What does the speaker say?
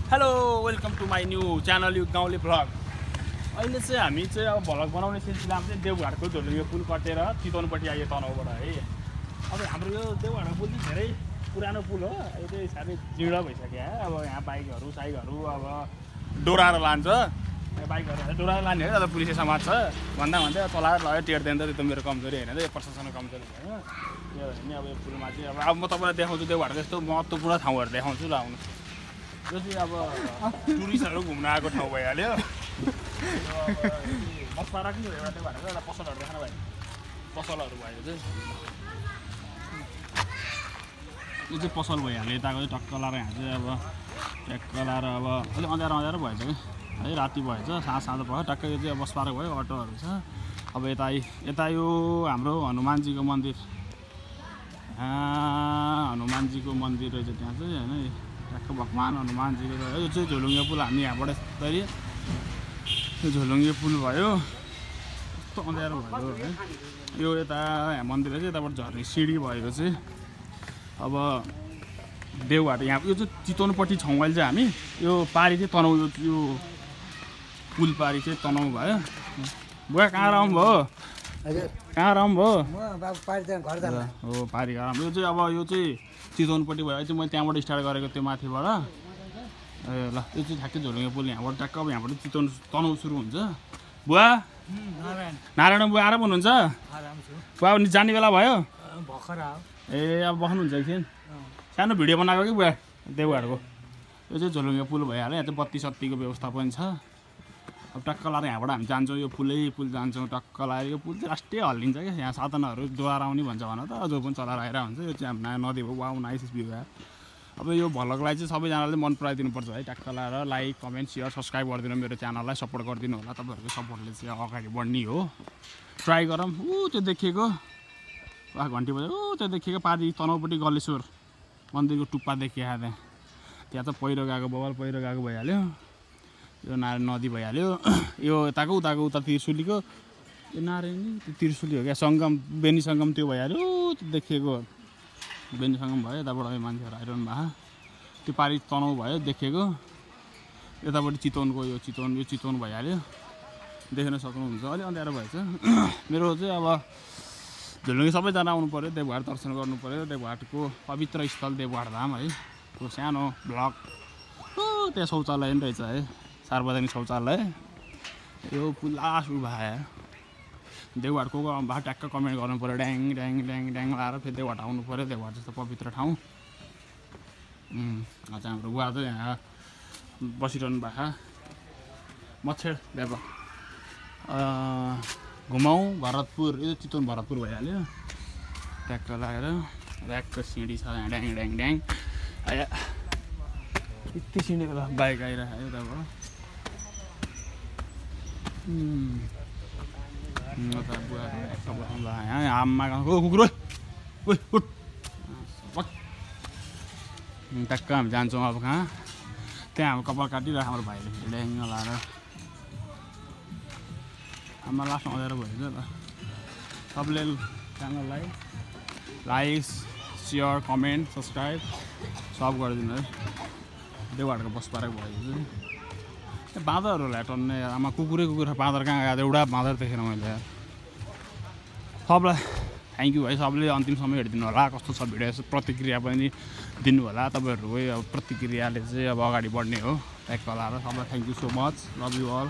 Hello welcome to my new channel you गाउँले vlog. अहिले चाहिँ हामी चाहिँ अब भ्लग बनाउने सिलसिलामा चाहिँ देवघाटको झोलुङ्गे पुल कटेर चितवनपट्टि आयो तनहुबाट है। अब हाम्रो यो देवघाटको पुल चाहिँ धेरै पुरानो पुल हो, यो चाहिँ साह्रै जिँडो भइसक्यो। अब यहाँ बाइकहरू साइकहरू अब डोराएर लान्छ, बाइकहरू डोराएर लाने हो। पुलिसले समात्छ भन्दा भन्दै चलाएर लग्यो, टेर्दैन त। त्यो मेरो कमजोरी होइन, यो प्रशासनको कमजोरी होइन। यो होइन अब यो पुलमा चाहिँ अब म तपाईँलाई देखाउँछु देवघाटको यस्तो महत्त्वपूर्ण ठाउँहरू देखाउँछु ल। आउनु, यो चाहिँ अब टुरिस्टहरू घुम्न आएको ठाउँ भइहाल्यो। बसमा राख्नु एउटा देवघाटको एउटा पसलहरू देखाउनु भयो, पसलहरू भयो चाहिँ यो चाहिँ पसल भइहाल्यो। यताको चाहिँ टक्क लाएर यहाँ चाहिँ अब ट्याक्क लाएर अब अलिक अँध्यारो अँध्यारो भएछ कि है, राति भएछ, साँझ भयो टक्क। यो चाहिँ अब बस पार्क भयो, अटोहरू छ। अब यता यो हाम्रो हनुमानजीको मन्दिर, हनुमानजीको मन्दिर रहेछ त्यहाँ चाहिँ होइन। ट्याक्क भगवान हनुमानजीको यो चाहिँ झोलुङ्गे पुल। हामी यहाँबाट तरी यो झोलुङ्गे पुल भयो, कस्तो अँध्यारो भयो है। यो यता यहाँ मन्दिर चाहिँ यताबाट झर्ने सिँढी भएको चाहिँ अब देवघाट यहाँ यो चाहिँ चितवनपट्टि छौँ अहिले चाहिँ हामी। यो पारी चाहिँ तनहु, यो पुल पारी चाहिँ तनहु भयो। बुवा कहाँ राम भयो, कहाँ राम भयो हो पारी राम। यो चाहिँ अब यो चाहिँ चितवनपट्टि भयो चाहिँ मैले त्यहाँबाट स्टार्ट गरेको त्यो माथिबाट। ए ल, यो चाहिँ ठ्याक्कै झोलुङ्गे पुल यहाँबाट ट्याक्क। अब यहाँबाट चितवन तनहु सुरु हुन्छ। बुवा नारायण बुवा आराम हुनुहुन्छ? बुवा जाने बेला भयो ए, अब बस्नुहुन्छ एकछिन। सानो भिडियो बनाएको कि बुवा देवघाटको। यो चाहिँ झोलुङ्गे पुल भइहाल्यो। यहाँ चाहिँ बत्ती सत्तीको व्यवस्था पनि छ। अब टक्क लाएर यहाँबाट हामी जान्छौँ, यो पुल जान्छौँ टक्क लाएर। यो पुल चाहिँ राष्ट्रिय हल्लिन्छ क्या, यहाँ साधनहरू द्वारा आउने भन्छ भन त, जो पनि चलाएर आइरहेको हुन्छ। यो चाहिँ हाम्रो नयाँ नदी हो, वाउ नाइस भ्यू भयो। अब यो भ्लगलाई चाहिँ सबैजनाले मन पराइदिनुपर्छ है। टक्क लाएर लाइक कमेन्ट सेयर सब्सक्राइब गरिदिनु, मेरो च्यानललाई सपोर्ट गरिदिनु होला। तपाईँहरूको सपोर्टले चाहिँ अगाडि बढ्ने हो। ट्राई गरौँ। त्यो देखेको घन्टी बजायो, त्यो देखेको पारी तनहुपट्टि गलेश्वर मन्दिरको टुप्पा देखिएको त्यहाँ चाहिँ पहिरो गएको, बवाल पहिरो गएको भइहाल्यो। यो नारायण नदी भइहाल्यो। यो यताको उता त्रिशुलीको यो नारायणी त्यो त्रिशुली हो क्या, सङ्गम बेनी सङ्गम त्यो भइहाल्यो। त्यो देखिएको बेनी सङ्गम भयो। यताबाट मान्छेहरू आइरहनु भएको। त्यो पारी तनहु भयो देखिएको। यतापट्टि चितवनको यो चितवन भइहाल्यो, देख्न सक्नुहुन्छ। अलिक अँध्यारो भएछ। मेरो चाहिँ अब झोलुङ्गे सबैजना आउनु पऱ्यो, देवघाट दर्शन गर्नु पऱ्यो। देवघाटको पवित्र स्थल देवघाट धाम है। त्यो सानो ब्लक त्यहाँ शौचालय पनि रहेछ है, सार्वजनिक शौचालय। यो पुला सुरु भयो देवघाटको भए ट्याक्क कमेन्ट गर्नु पऱ्यो। ड्याङ ड्याङ ड्याङ ड्याङ लाएर फेरि देवघाट आउनु पऱ्यो। देवघाट जस्तो पवित्र ठाउँ। अझ हाम्रो बुवा चाहिँ यहाँ बसिरहनु भएको। मच्छर व्यापार घुमाउँ भरतपुर, यो चितवन भरतपुर भइहाल्यो। ट्याक्क लगाएर ऱ्याकको सिँढी छ यहाँ, ड्याङ ड्याङ ड्याङ आया। यति सिँढीको बाइक आइरहेको है यताबाट। यहाँ आम्मा कुकुर उठ। ट्याक्क हामी जान्छौँ अब कहाँ, त्यहाँ हाम्रो कपाल काटिरहेको हाम्रो भाइले ड्याङ लाएर। आमा लास्ट अँध्यारो भएछ ल। सबले च्यानललाई लाइक सेयर कमेन्ट सब्सक्राइब सब गरिदिनु है। देवघाटको बस पार्क भयो चाहिँ बाँदरहरूलाई टन्ने आमा कुकुर बाँदर कहाँ गएको, एउटा बाँदर देखेर मैले। सबलाई थ्याङ्क यू है, सबले अन्तिमसम्म हेरिदिनु होला। कस्तो छ भिडियो प्रतिक्रिया पनि दिनु होला। तपाईँहरूको अब प्रतिक्रियाले चाहिँ अब अगाडि बढ्ने हो। ट्याक्क लाएर सबलाई thank you so much, love you all.